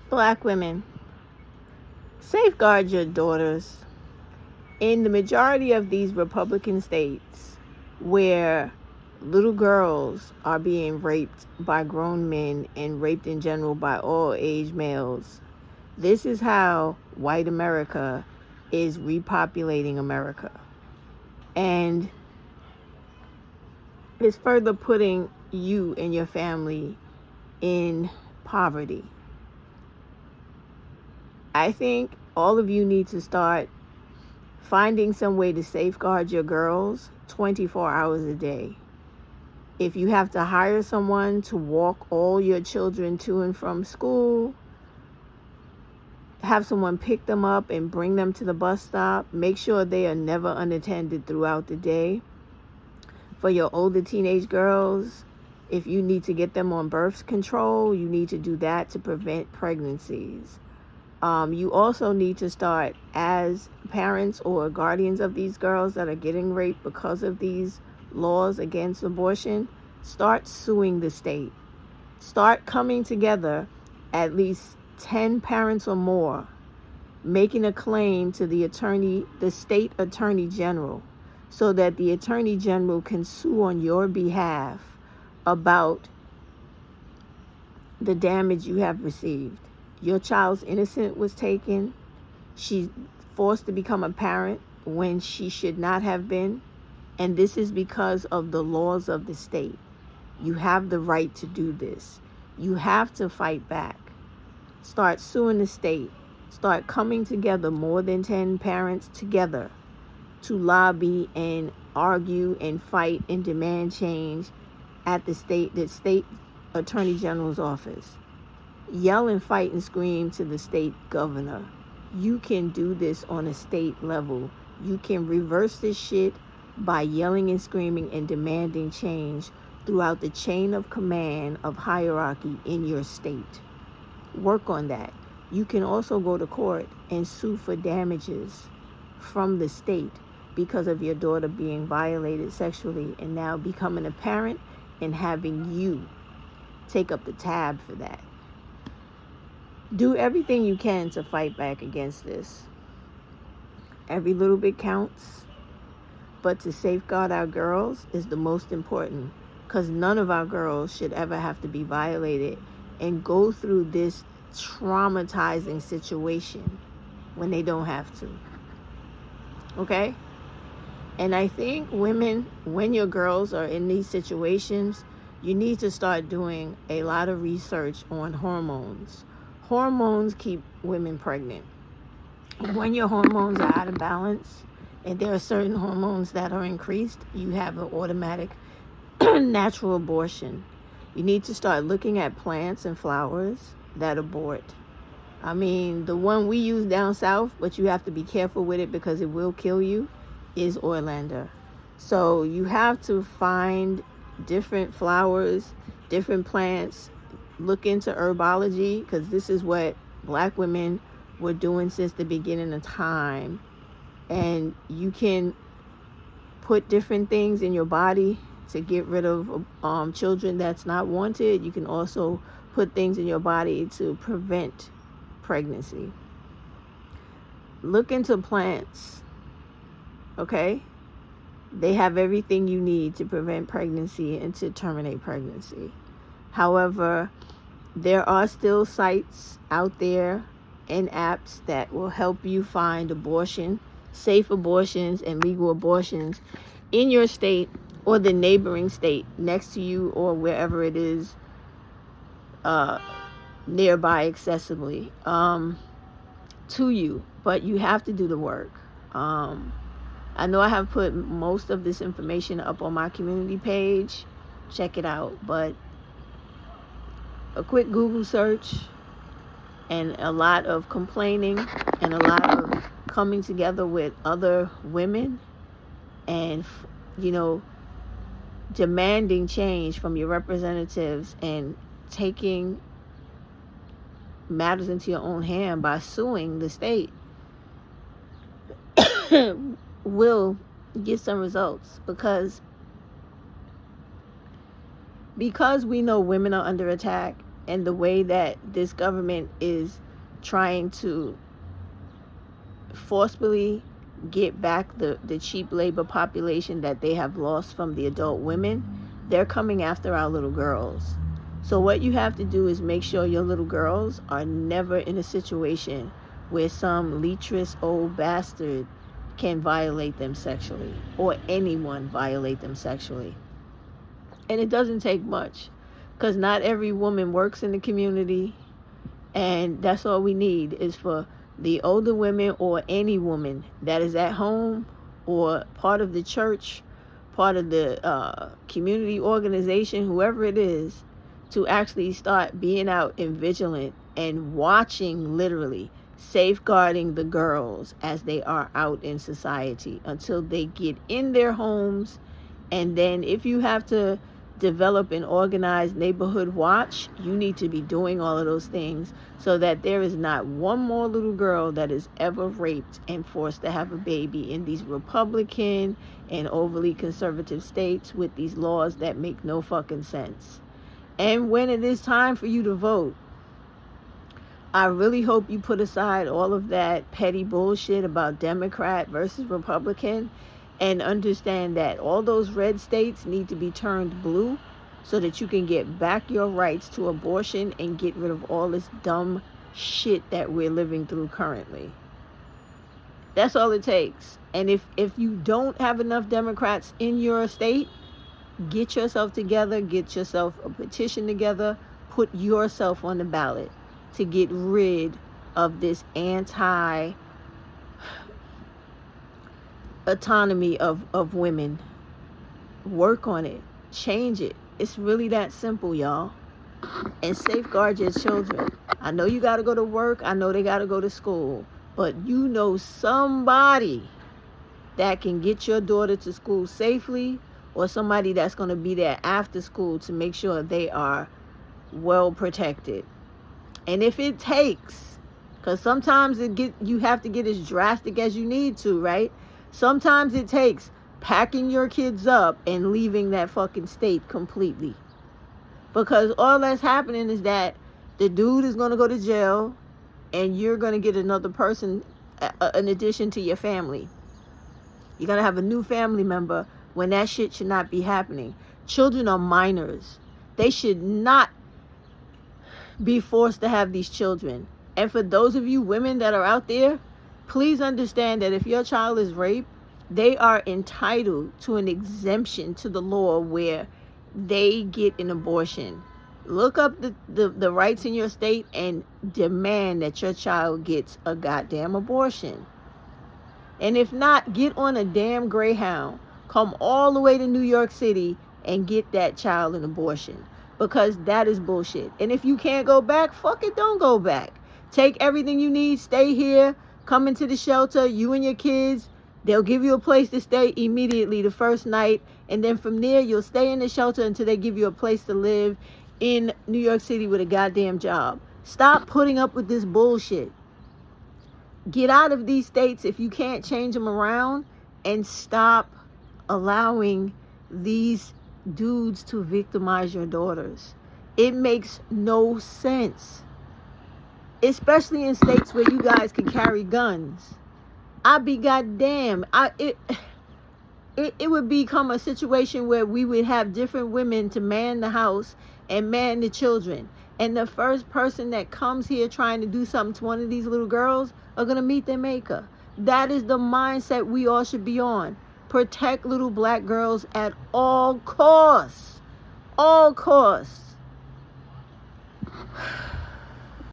Black women, safeguard your daughters. In the majority of these Republican states where little girls are being raped by grown men and raped in general by all age males, this is how white America is repopulating America. And it's further putting you and your family in poverty. I think all of you need to start finding some way to safeguard your girls 24 hours a day. If you have to hire someone to walk all your children to and from school, have someone pick them up and bring them to the bus stop. Make sure they are never unattended throughout the day. For your older teenage girls, if you need to get them on birth control, you need to do that to prevent pregnancies. You also need to start, as parents or guardians of these girls that are getting raped because of these laws against abortion, start suing the state. Start coming together, at least 10 parents or more, making a claim to the state attorney general, so that the attorney general can sue on your behalf about the damage you have received. Your child's innocence was taken. She's forced to become a parent when she should not have been. And this is because of the laws of the state. You have the right to do this. You have to fight back. Start suing the state. Start coming together, more than 10 parents together, to lobby and argue and fight and demand change at the state attorney general's office. Yell and fight and scream to the state governor. You can do this on a state level. You can reverse this shit by yelling and screaming and demanding change throughout the chain of command of hierarchy in your state. Work on that. You can also go to court and sue for damages from the state because of your daughter being violated sexually and now becoming a parent and having you take up the tab for that. Do everything you can to fight back against this. Every little bit counts, but to safeguard our girls is the most important, because none of our girls should ever have to be violated and go through this traumatizing situation when they don't have to. Okay? And I think women, when your girls are in these situations, you need to start doing a lot of research on hormones. Hormones keep women pregnant. When your hormones are out of balance and there are certain hormones that are increased, you have an automatic natural abortion. You need to start looking at plants and flowers that abort. I mean, the one we use down south, but you have to be careful with it because it will kill you, is Orlander. So you have to find different flowers, different plants, look into herbology, because this is what black women were doing since the beginning of time. And you can put different things in your body to get rid of children that's not wanted. You can also put things in your body to prevent pregnancy. Look into plants, okay? They have everything you need to prevent pregnancy and to terminate pregnancy. However, there are still sites out there and apps that will help you find abortion, safe abortions and legal abortions in your state or the neighboring state next to you or wherever it is nearby accessibly to you. But you have to do the work. I know I have put most of this information up on my community page. Check it out. But a quick Google search and a lot of complaining and a lot of coming together with other women and, demanding change from your representatives and taking matters into your own hand by suing the state will get some results, because we know women are under attack. and the way that this government is trying to forcefully get back the cheap labor population that they have lost from the adult women, they're coming after our little girls. So what you have to do is make sure your little girls are never in a situation where some lecherous old bastard can violate them sexually, or anyone violate them sexually. And it doesn't take much, because not every woman works in the community, and that's all we need is for the older women, or any woman that is at home or part of the church, part of the community organization, whoever it is, to actually start being out and vigilant and watching, literally safeguarding the girls as they are out in society until they get in their homes. And then if you have to develop an organized neighborhood watch, you need to be doing all of those things so that there is not one more little girl that is ever raped and forced to have a baby in these Republican and overly conservative states with these laws that make no fucking sense. And when it is time for you to vote, I really hope you put aside all of that petty bullshit about Democrat versus Republican and understand that all those red states need to be turned blue so that you can get back your rights to abortion and get rid of all this dumb shit that we're living through currently. That's all it takes. And if you don't have enough Democrats in your state, get yourself together, get yourself a petition together, put yourself on the ballot to get rid of this autonomy of women. Work on it. Change it. It's really that simple, y'all. And safeguard your children. I know you got to go to work. I know they got to go to school. But you know somebody that can get your daughter to school safely, or somebody that's going to be there after school to make sure they are well protected. And if it takes, because sometimes you have to get as drastic as you need to, right? Sometimes it takes packing your kids up and leaving that fucking state completely. Because all that's happening is that the dude is going to go to jail and you're going to get another person in addition to your family. You're going to have a new family member when that shit should not be happening. Children are minors. They should not be forced to have these children. And for those of you women that are out there, please understand that if your child is raped, they are entitled to an exemption to the law where they get an abortion. Look up the rights in your state and demand that your child gets a goddamn abortion. And if not, get on a damn Greyhound. Come all the way to New York City and get that child an abortion. Because that is bullshit. And if you can't go back, fuck it, don't go back. Take everything you need, stay here, come into the shelter, you and your kids. They'll give you a place to stay immediately the first night. And then from there, you'll stay in the shelter until they give you a place to live in New York City with a goddamn job. Stop putting up with this bullshit. Get out of these states if you can't change them around, and stop allowing these dudes to victimize your daughters. It makes no sense. Especially in states where you guys can carry guns. I'd be goddamn. It would become a situation where we would have different women to man the house and man the children. And the first person that comes here trying to do something to one of these little girls are going to meet their maker. That is the mindset we all should be on. Protect little black girls at all costs. All costs.